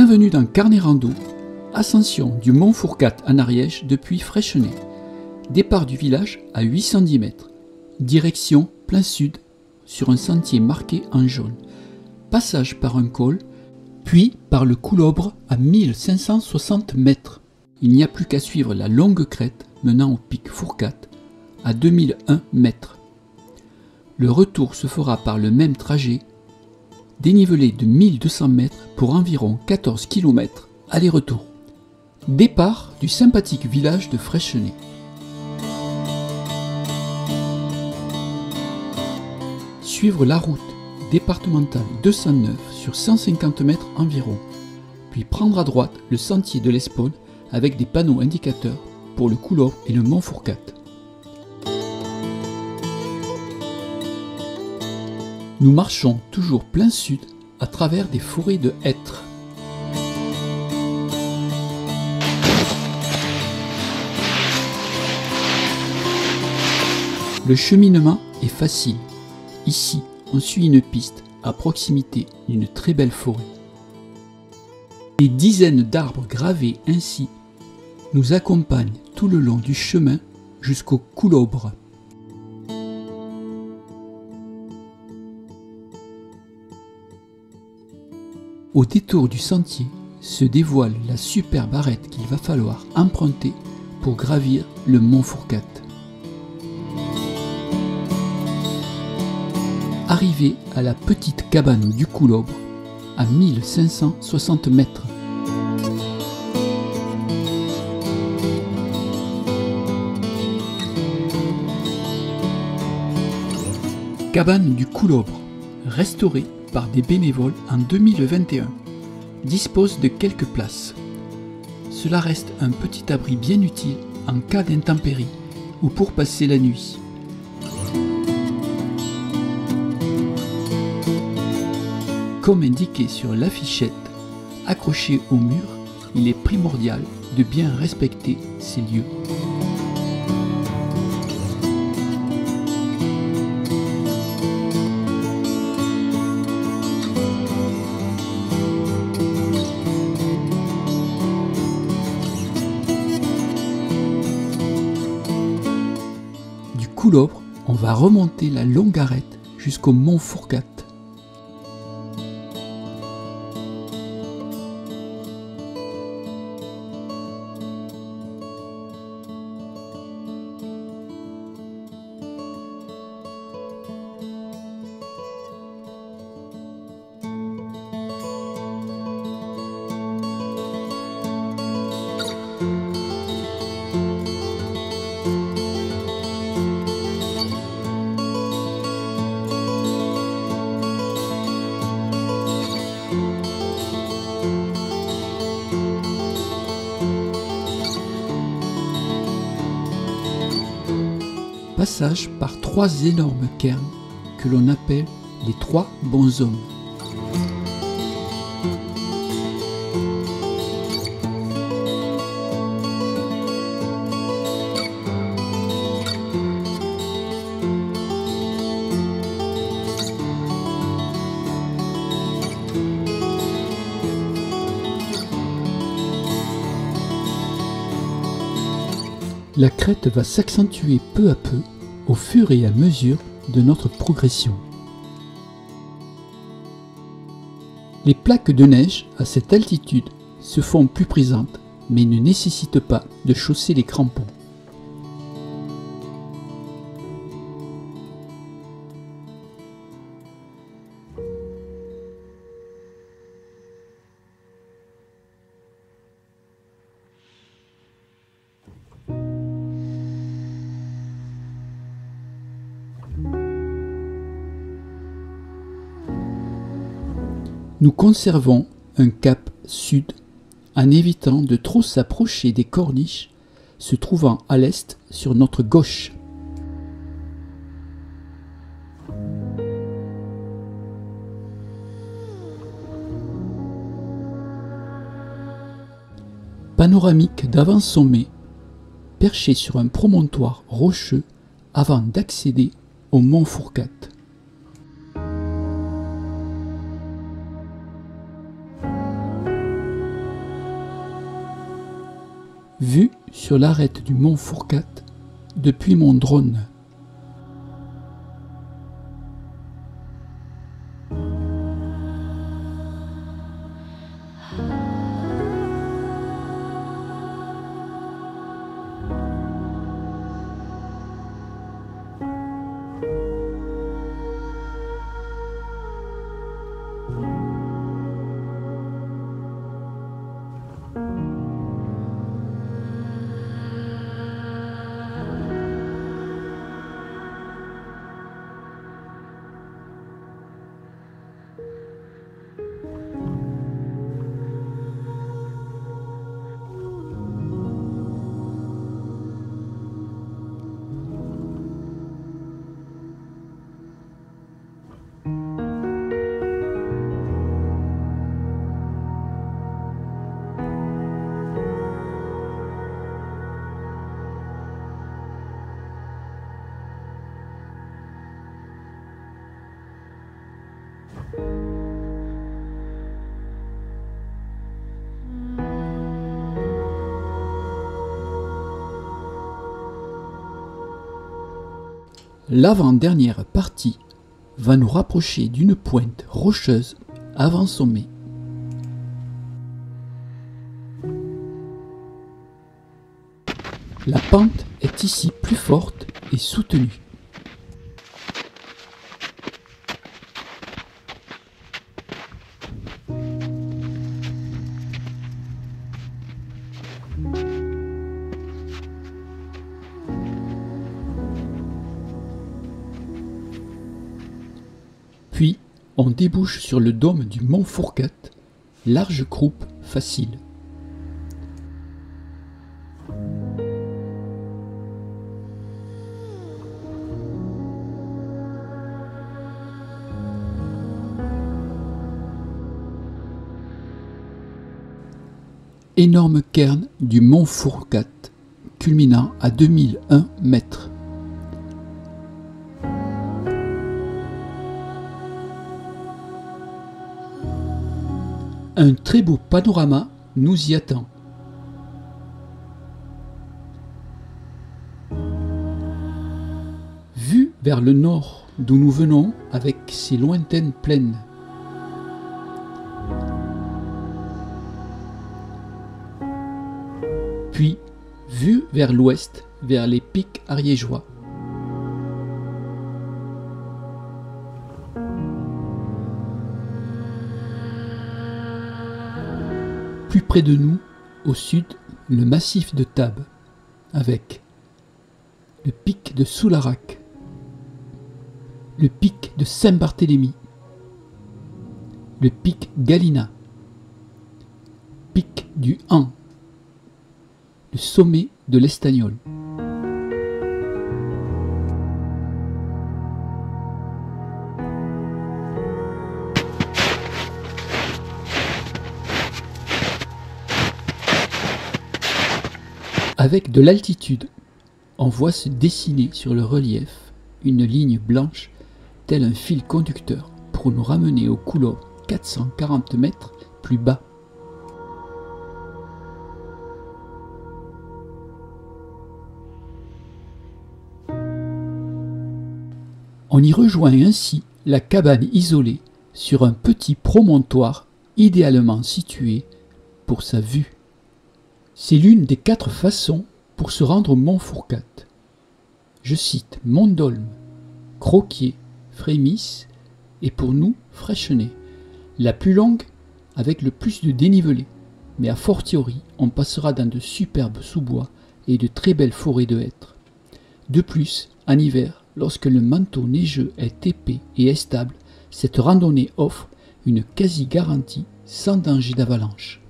Bienvenue dans Carnet Rando, ascension du mont Fourcade en Ariège depuis Fraichenet. Départ du village à 810 mètres. Direction plein sud sur un sentier marqué en jaune. Passage par un col, puis par le Coulobre à 1560 mètres. Il n'y a plus qu'à suivre la longue crête menant au pic Fourcade à 2001 mètres. Le retour se fera par le même trajet, dénivelé de 1200 mètres pour environ 14 km aller-retour. Départ du sympathique village de Fraichenet. Suivre la route départementale 209 sur 150 mètres environ, puis prendre à droite le sentier de l'Espône avec des panneaux indicateurs pour le Coulobre et le mont Fourcade. Nous marchons toujours plein sud à travers des forêts de hêtres. Le cheminement est facile. Ici, on suit une piste à proximité d'une très belle forêt. Des dizaines d'arbres gravés ainsi nous accompagnent tout le long du chemin jusqu'au Coulobre. Au détour du sentier se dévoile la superbe arête qu'il va falloir emprunter pour gravir le mont Fourcade. Arrivé à la petite cabane du Coulobre à 1560 mètres. Cabane du Coulobre, restaurée par des bénévoles en 2021, dispose de quelques places. Cela reste un petit abri bien utile en cas d'intempéries ou pour passer la nuit. Comme indiqué sur l'affichette accrochée au mur, il est primordial de bien respecter ces lieux. Du Coulobre, on va remonter la longue arête jusqu'au mont Fourcade. Passage par trois énormes cairns que l'on appelle les trois bonshommes. La crête va s'accentuer peu à peu au fur et à mesure de notre progression. Les plaques de neige à cette altitude se font plus présentes mais ne nécessitent pas de chausser les crampons. Nous conservons un cap sud en évitant de trop s'approcher des corniches se trouvant à l'est sur notre gauche. Panoramique d'avant-sommet, perché sur un promontoire rocheux avant d'accéder au mont Fourcade. Vue sur l'arête du mont Fourcat depuis mon drone. L'avant-dernière partie va nous rapprocher d'une pointe rocheuse avant sommet. La pente est ici plus forte et soutenue. Puis, on débouche sur le dôme du mont Fourcat, large croupe facile. Énorme cairn du mont Fourcat, culminant à 2001 mètres. Un très beau panorama nous y attend. Vue vers le nord d'où nous venons avec ses lointaines plaines. Puis, vue vers l'ouest, vers les pics ariégeois. Plus près de nous, au sud, le massif de Tarbes, avec le pic de Soularac, le pic de Saint-Barthélemy, le pic Galina, pic du Han, le sommet de l'Estagnol. Avec de l'altitude, on voit se dessiner sur le relief une ligne blanche tel un fil conducteur pour nous ramener au couloir 440 mètres plus bas. On y rejoint ainsi la cabane isolée sur un petit promontoire idéalement situé pour sa vue. C'est l'une des 4 façons pour se rendre au mont Fourcat. Je cite Mont-Dolme, Croquié, Frémisse et pour nous Fraichenet, la plus longue avec le plus de dénivelé, mais a fortiori on passera dans de superbes sous-bois et de très belles forêts de hêtres. De plus, en hiver, lorsque le manteau neigeux est épais et stable, cette randonnée offre une quasi-garantie sans danger d'avalanche.